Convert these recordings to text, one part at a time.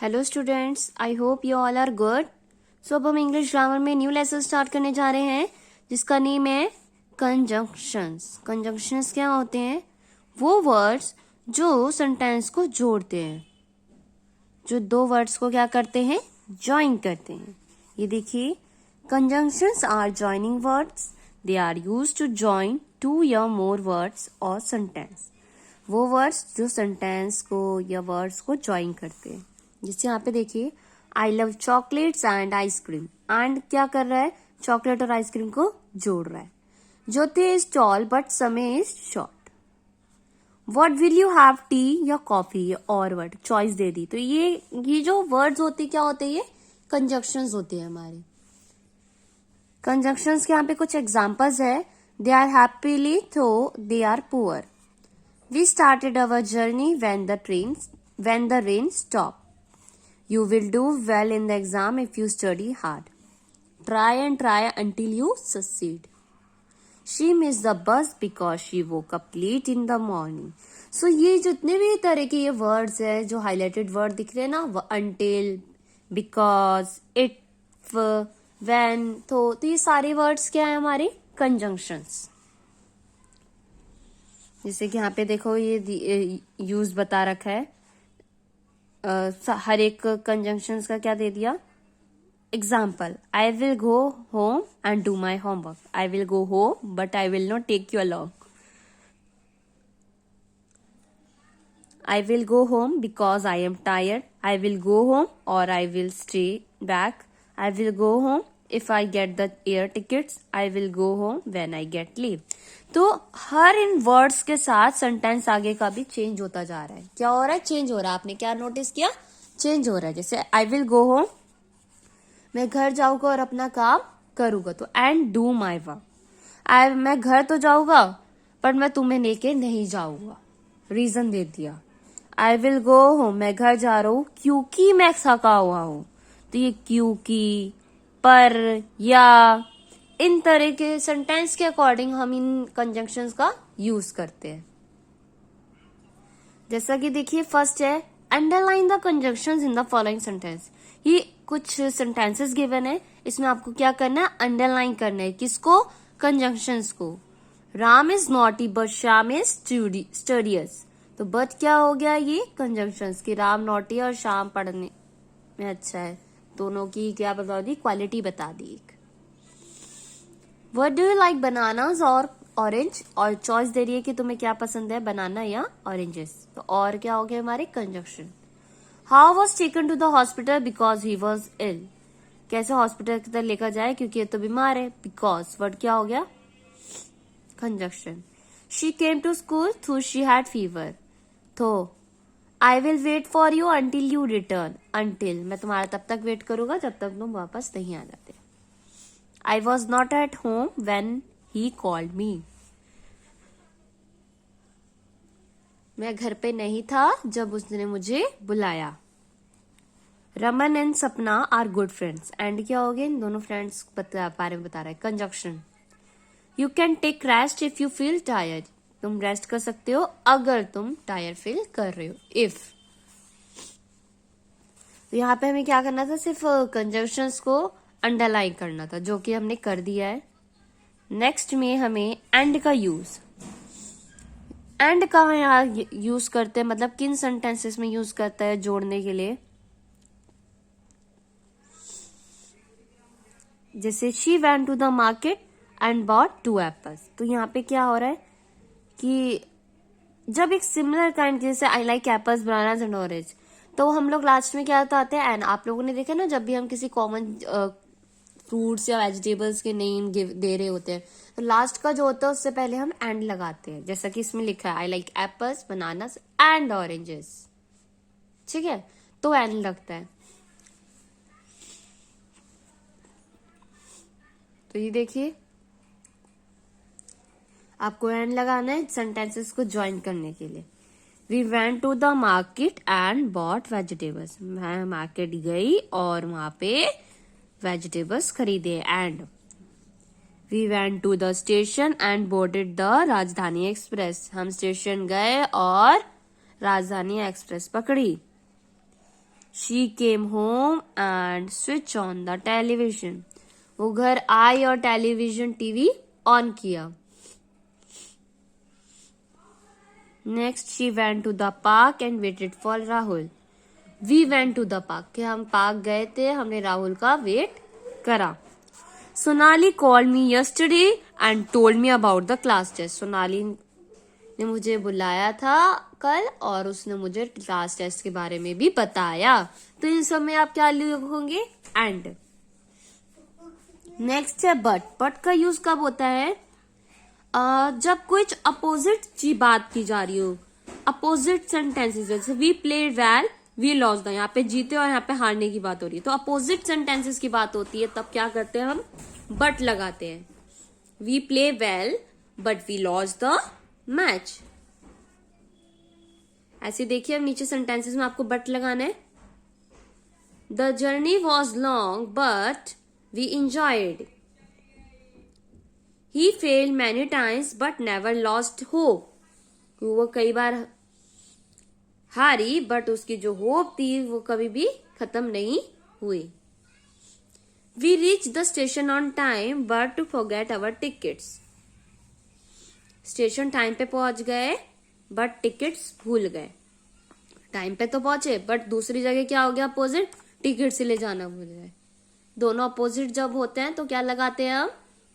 Hello students, I hope you all are good. So अब हम English grammar में new lesson start करने जा रहे हैं जिसका नेम है कंजंक्शंस। कंजंक्शंस क्या होते हैं? वो वर्ड्स जो सेंटेंस को जोड़ते हैं, जो दो वर्ड्स को क्या करते हैं, ज्वाइन करते हैं। ये देखिए, conjunctions are joining words, they are used to join two या मोर वर्ड्स और सेंटेंस। वो वर्ड्स जो सेंटेंस को या वर्ड्स को ज्वाइन करते हैं। जैसे यहाँ पे देखिए, I love chocolates and ice cream. And क्या कर रहा है? चॉकलेट और आइसक्रीम को जोड़ रहा है। ज्योति इज टॉल बट समय is short. What will you have, T या कॉफी और वर्ड चॉइस दे दी। तो ये जो वर्ड्स होते क्या होते हैं? ये कंजंक्शंस होते हैं हमारे। कंजंक्शंस के यहाँ पे कुछ एग्जांपल्स है। दे are happily though they are poor. We started our journey when the rain stop. You will do well in the exam if you study hard. Try and try until you succeed. She missed the bus because she woke up late in the morning. So ये जितने भी तरह के ये words है जो highlighted word दिख रहे हैं ना, until, because, if, when, तो ये सारे वर्ड्स क्या है हमारे? कंजंक्शंस। जैसे कि यहाँ पे देखो, ये यूज बता रखा है। हर एक कंजंक्शंस का क्या दे दिया? Example, I will go home and do my homework. I will go home but I will not take you along. I will go home because I am tired. I will go home और I will stay back. I will go home if I get the air tickets. I will go home when I get leave. तो हर इन words के साथ sentence आगे का भी change होता जा रहा है। क्या हो रहा है? चेंज हो रहा है। आपने क्या नोटिस किया? चेंज हो रहा है। जैसे आई विल गो होम, मैं घर जाऊंगा और अपना काम करूंगा, तो एंड डू माई वर्क। मैं घर तो जाऊंगा पर मैं तुम्हें लेके नहीं जाऊंगा। रीजन दे दिया। आई विल गो होम, मैं घर जा रहा हूं क्योंकि मैं थका हुआ हूं। तो ये क्योंकि, पर, या, इन तरह के सेंटेंस के अकॉर्डिंग हम इन कंजंक्शंस का यूज करते हैं। जैसा कि देखिए, फर्स्ट है underline the conjunctions in the following sentence. ये कुछ सेंटेंसेस गिवन है, इसमें आपको क्या करना है? अंडरलाइन करना है। किसको? कंजंक्शंस को। Ram is naughty but Shyam is studious. तो बट क्या हो गया? ये कंजंक्शंस की। राम नॉटी और श्याम पढ़ने में अच्छा है। दोनों की क्या बता दी? क्वालिटी बता दी। What do you like, bananas और ऑरेंज? और चॉइस दे रही है कि तुम्हें क्या पसंद है, बनाना या ऑरेंजेस। तो और क्या हो गया हमारे? Conjunction. How was taken to the hospital because he was ill. कैसे हॉस्पिटल की तरफ लेकर जाए? क्योंकि ये तो बीमार है। बिकॉज वर्ड क्या हो गया? Conjunction. She came to school though she had fever. तो I will wait for you until you return. Until, मैं तुम्हारा तब तक वेट करूंगा जब तक तुम वापस नहीं आ जाते। I was not at home when he called me. मैं घर पे नहीं था जब उसने मुझे बुलाया। रमन एंड सपना आर गुड फ्रेंड्स। एंड क्या हो गया? इन दोनों फ्रेंड्स बारे में बता रहा है। Conjunction. You can take rest if you feel tired. तुम रेस्ट कर सकते हो अगर तुम टायर्ड फील कर रहे हो। इफ, तो यहाँ पे हमें क्या करना था? सिर्फ कंजंक्शंस को अंडरलाइन करना था, जो कि हमने कर दिया है। नेक्स्ट में हमें एंड का यूज। एंड का यहाँ यूज करते हैं, मतलब किन सेंटेंसेस में यूज करता है जोड़ने के लिए। जैसे she went to the market and bought 2 apples. तो यहाँ पे क्या हो रहा है कि जब एक सिमिलर काइंड, जैसे I like apples, bananas and orange, तो हम लोग लास्ट में क्या आते हैं? एंड। आप लोगों ने देखा ना, जब भी हम किसी कॉमन फ्रूट्स या वेजिटेबल्स के नेम दे रहे होते हैं तो लास्ट का जो होता है उससे पहले हम एंड लगाते हैं। जैसा कि इसमें लिखा है, I like apples, bananas and oranges. ठीक है, तो एंड लगता है। तो ये देखिए, आपको एंड लगाना है सेंटेंसेस को ज्वाइन करने के लिए। We went to the market and bought vegetables. मैं मार्केट गई और वहां पे वेजिटेबल्स खरीदे। And we went to the station and boarded the Rajdhani Express. हम स्टेशन गए और राजधानी एक्सप्रेस पकड़ी। She came home and switch on the television. वो घर आई और टेलीविजन टीवी ऑन किया. Next she went to the park and waited for Rahul. We went to the park कि हम पार्क गए थे, हमने राहुल का वेट करा. Sonali called me yesterday and told me about the class test. Sonali ने मुझे बुलाया था कल और उसने मुझे क्लास टेस्ट के बारे में भी बताया. तो इन सब में आप क्या लिखोगे? एंड. नेक्स्ट है बट. बट का यूज कब होता है? जब कुछ अपोजिट की बात की जा रही हो. अपोजिट सेंटेंसेस जैसे we played well, we lost. यहाँ पे जीते और यहाँ पे हारने की बात हो रही है, तो अपोजिट सेंटेंसेस की बात होती है, तब क्या करते हैं हम? बट लगाते हैं. We play well but we lost the match. ऐसे देखिए, अब नीचे सेंटेंसेस में आपको बट लगाना है. The journey was long but we enjoyed. He failed many times but never lost hope. वो कई बार हारी बट उसकी जो होप थी वो कभी भी खत्म नहीं हुई. We reach the station on time but to forget our tickets. Station time पे पहुंच गए बट टिकट्स भूल गए. टाइम पे तो पहुंचे बट दूसरी जगह क्या हो गया? अपोजिट, टिकट से ले जाना भूल गए. दोनों अपोजिट जब होते हैं तो क्या लगाते हैं हम?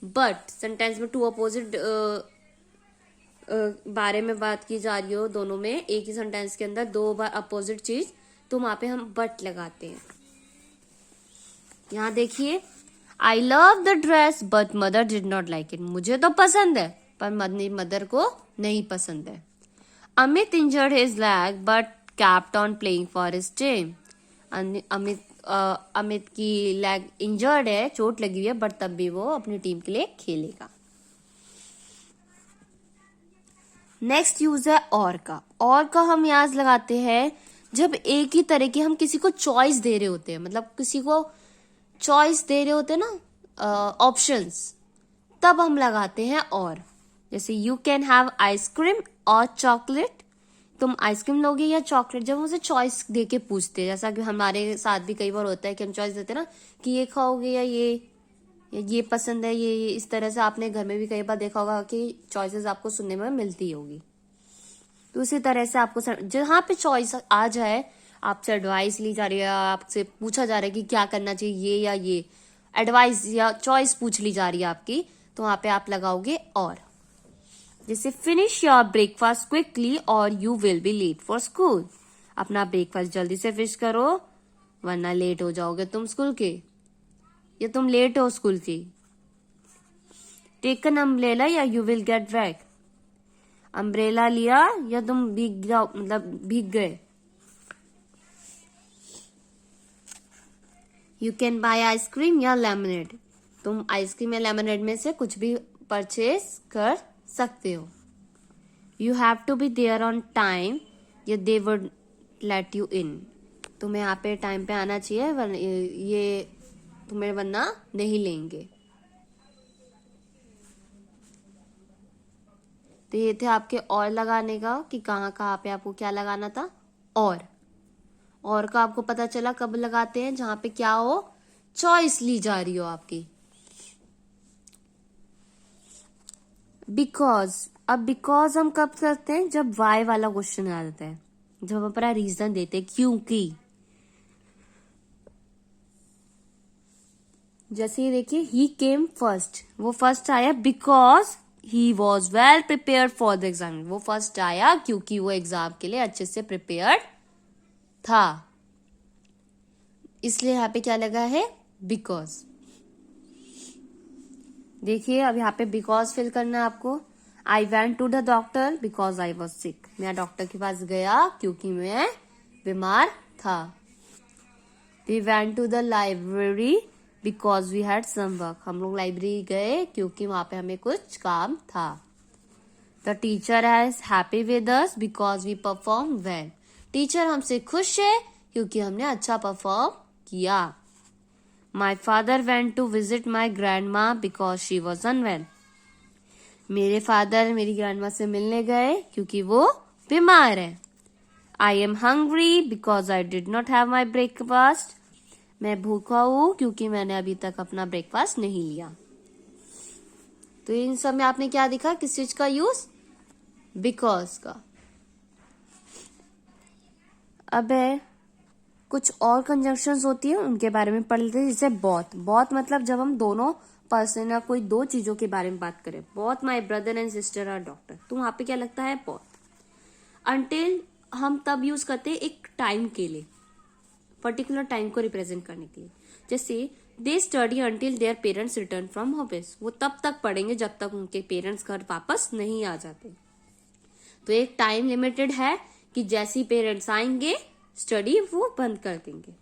बट. सेंटेंस में टू अपोजिट बारे में बात की जा रही हो, दोनों में एक ही सेंटेंस के अंदर दो बार अपोजिट चीज, तो वहां पे हम बट लगाते हैं. यहां देखिए, I love the dress but mother did not like it. मुझे तो पसंद है पर मदर को नहीं पसंद है. Amit injured his leg but kept on playing for his team. Amit की लेग इंजर्ड है, चोट लगी हुई है, बट तब भी वो अपनी टीम के लिए खेलेगा. नेक्स्ट यूज है और का. और का हम याद लगाते हैं जब एक ही तरह की हम किसी को चॉइस दे रहे होते हैं, मतलब किसी को चॉइस दे रहे होते हैं ना, ऑप्शंस, तब हम लगाते हैं और. जैसे यू कैन हैव आइसक्रीम और चॉकलेट. तुम आइसक्रीम लोगे या चॉकलेट, जब हम उसे चॉइस दे के पूछते हैं. जैसा कि हमारे साथ भी कई बार होता है कि हम चॉइस देते हैं ना कि ये खाओगे या ये पसंद है, ये इस तरह से. आपने घर में भी कई बार देखा होगा कि चॉइसेस आपको सुनने में मिलती होगी. तो उसी तरह से आपको जहां पे चॉइस आ जाए, आपसे एडवाइस ली जा रही है, आपसे पूछा जा रहा है कि क्या करना चाहिए, ये या ये, एडवाइस या चॉइस पूछ ली जा रही है आपकी, तो वहां पे आप लगाओगे और. जैसे फिनिश योर ब्रेकफास्ट क्विकली और you will be late for school. अपना ब्रेकफास्ट जल्दी से फिनिश करो वरना लेट हो जाओगे तुम स्कूल के, या तुम लेट हो स्कूल की. टेक एन अम्ब्रेला या you will get wet. Umbrella लिया या तुम भीग जाओ, मतलब भीग गए. यू कैन बाय आइसक्रीम या लेमनेड. तुम आइसक्रीम या लेमनेड में से कुछ भी परचेज कर सकते हो. You have to be there on time या they would let you in. तुम्हें यहाँ पे टाइम पे आना चाहिए, ये तुम्हें वरना नहीं लेंगे. तो ये थे आपके और लगाने का कि कहाँ पे आपको क्या लगाना था. और का आपको पता चला कब लगाते हैं? जहां पे क्या हो, चॉइस ली जा रही हो आपकी. बिकॉज. अब बिकॉज हम कब करते हैं? जब वाई वाला क्वेश्चन आ जाता है, जब हम अपना रीजन देते हैं क्योंकि. जैसे ये देखिए, ही केम फर्स्ट. वो फर्स्ट आया because he was well prepared for the exam. वो फर्स्ट आया क्योंकि वो एग्जाम के लिए अच्छे से प्रिपेयर्ड था. इसलिए यहाँ पे क्या लगा है? बिकॉज. देखिए, अब यहाँ पे बिकॉज फिल करना है आपको. I went to the doctor because I was sick. मैं डॉक्टर के पास गया क्योंकि मैं बीमार था. We went to the library because we had some work. हम लोग लाइब्रेरी गए क्योंकि वहां पे हमें कुछ काम था. The teacher has happy with us because we perform well. Teacher हमसे खुश है क्योंकि हमने अच्छा परफॉर्म किया. My father went to visit my grand माँ बिकॉज शी वॉज अनवेल. मेरे फादर मेरी ग्रैंड माँ से मिलने गए क्योंकि वो बीमार है. I am hungry because I did not have my breakfast. मैं भूखा हूं क्योंकि मैंने अभी तक अपना ब्रेकफास्ट नहीं लिया. तो इन सब में आपने क्या देखा, किस चीज का यूज, बिकॉज का. अब है कुछ और कंजंक्शंस होती है, उनके बारे में पढ़ लेते हैं. जैसे बहुत. बहुत मतलब जब हम दोनों पर्सन या कोई दो चीजों के बारे में बात करें. बहुत my brother and sister are doctor, तो वहां पे क्या लगता है, बहुत. अनटिल हम तब यूज करते हैं एक टाइम के लिए, पर्टिकुलर टाइम को रिप्रेजेंट करने के लिए. जैसे they study until their parents return from office, वो तब तक पढ़ेंगे जब तक उनके पेरेंट्स घर वापस नहीं आ जाते. तो एक टाइम लिमिटेड है कि जैसे ही पेरेंट्स आएंगे स्टडी वो बंद कर देंगे.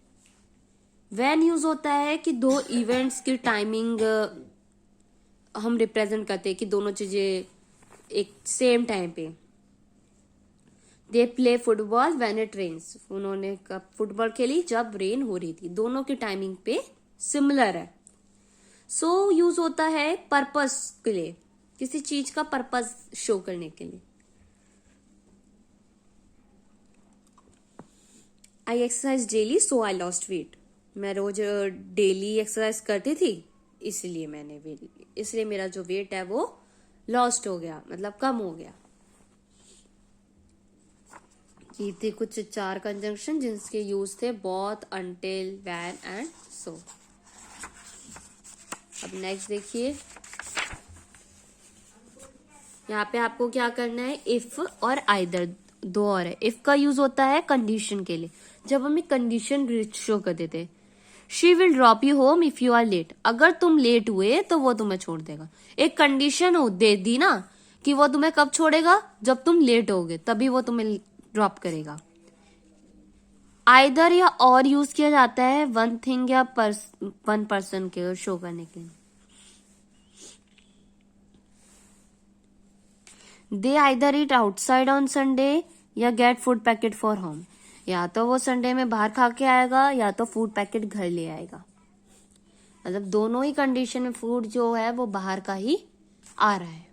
वैन यूज होता है कि दो इवेंट्स की टाइमिंग हम रिप्रेजेंट करते हैं कि दोनों चीजें एक सेम टाइम पे. They play football when it rains, उन्होंने कब फुटबॉल खेली, जब रेन हो रही थी. दोनों की टाइमिंग पे सिमिलर है. सो यूज होता है पर्पस के लिए, किसी चीज का पर्पस शो करने के लिए. I exercise daily so I lost weight, मैं रोज डेली एक्सरसाइज करती थी इसलिए मेरा जो वेट है वो लॉस्ट हो गया, मतलब कम हो गया. ये थे कुछ 4 कंजंक्शन जिनके यूज थे बहुत, अनटिल, व्हेन एंड सो. अब नेक्स्ट देखिए, यहाँ पे आपको क्या करना है, इफ और आइदर, दो और है. इफ का यूज होता है कंडीशन के लिए, जब हमें कंडीशन शो कर देते. She will drop you home if you are late, अगर तुम लेट हुए तो वो तुम्हें छोड़ देगा. एक कंडीशन हो दे दी ना कि वो तुम्हें कब छोड़ेगा, जब तुम लेट होगे तभी वो तुम्हें ड्रॉप करेगा. आइदर या और यूज किया जाता है वन थिंग या वन पर्सन के शो करने के लिए. They either eat outside on Sunday या get food packet for home, या तो वो संडे में बाहर खा के आएगा या तो फूड पैकेट घर ले आएगा. मतलब दोनों ही कंडीशन में फूड जो है वो बाहर का ही आ रहा है.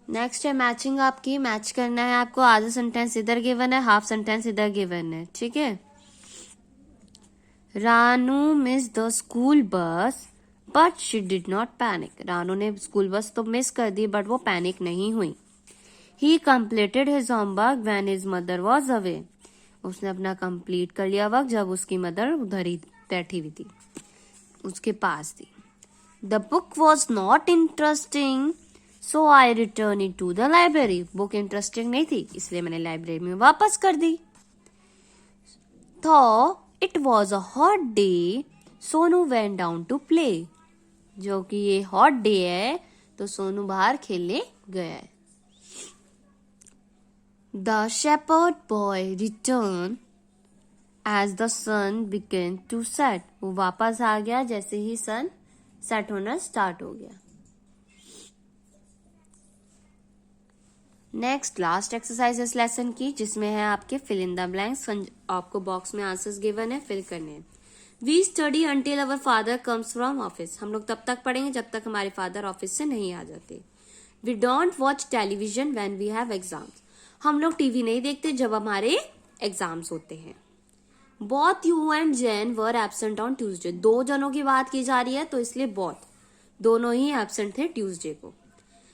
नेक्स्ट है मैचिंग. आपकी मैच करना है आपको. आधा सेंटेंस इधर गिवन है, हाफ सेंटेंस इधर गिवन है. ठीक है. Ranu miss the school bus but she did not panic, Ranu ने स्कूल बस तो मिस कर दी बट वो पैनिक नहीं हुई. ही completed his homework when his mother was away, उसने अपना कंप्लीट कर लिया वर्क जब उसकी मदर उधर ही बैठी हुई थी, उसके पास थी. The book was not interesting so I return it to the library, book interesting नहीं थी इसलिए मैंने लाइब्रेरी में वापस कर दी. तो it was a hot day Sonu went down to play, जो कि ये हॉट डे है तो सोनू बाहर खेलने गया है. The shepherd boy return as the sun began to set, वो वापस आ गया जैसे ही सन सेट होना स्टार्ट हो गया. नेक्स्ट लास्ट एक्सरसाइज इस लेसन की, जिसमें है आपके फिल इन द ब्लैंक्स. आपको बॉक्स में आंसर्स गिवन है, फिल करने हैं. We study until our father comes from office, हम लोग तब तक पढ़ेंगे जब तक हमारे फादर ऑफिस से नहीं आ जाते. We don't watch television when we have exams, हम लोग टीवी नहीं देखते जब हमारे एग्जाम्स होते हैं. Both you and Jain were absent on Tuesday, 2 जनों की बात की जा रही है तो इसलिए बोथ, दोनों ही एब्सेंट थे ट्यूसडे को.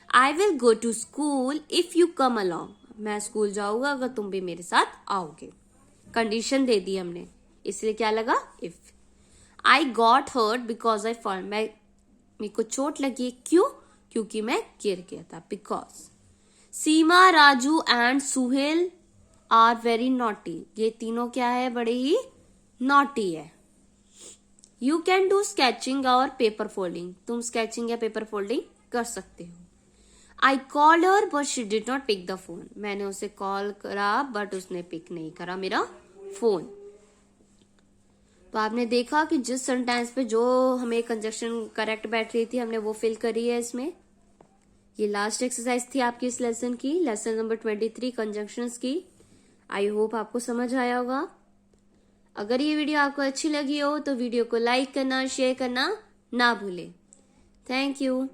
I will go to school if you come along, मैं स्कूल जाऊंगा अगर तुम भी मेरे साथ आओगे. कंडीशन दे दी हमने इसलिए क्या लगा, if. I got hurt because I fall, मेरे को चोट लगी, क्यों, क्योंकि मैं गिर गया था, because. Seema, Raju and Suhail are very naughty, ये तीनों क्या है, बड़े ही नॉटी है. यू कैन डू स्केचिंग और पेपर फोल्डिंग, तुम स्केचिंग या पेपर फोल्डिंग कर सकते हो. I called her but she did not pick the phone, मैंने उसे कॉल करा बट उसने पिक नहीं करा मेरा फोन. तो आपने देखा कि जिस सेंटेंस पे जो हमें कंजक्शन करेक्ट बैठ रही थी हमने वो फिल करी है इसमें. ये लास्ट एक्सरसाइज थी आपकी इस लेसन की, लेसन नंबर 23 कंजंक्शंस की. आई होप आपको समझ आया होगा. अगर ये वीडियो आपको अच्छी लगी हो तो वीडियो को लाइक करना, शेयर करना ना भूले. Thank you.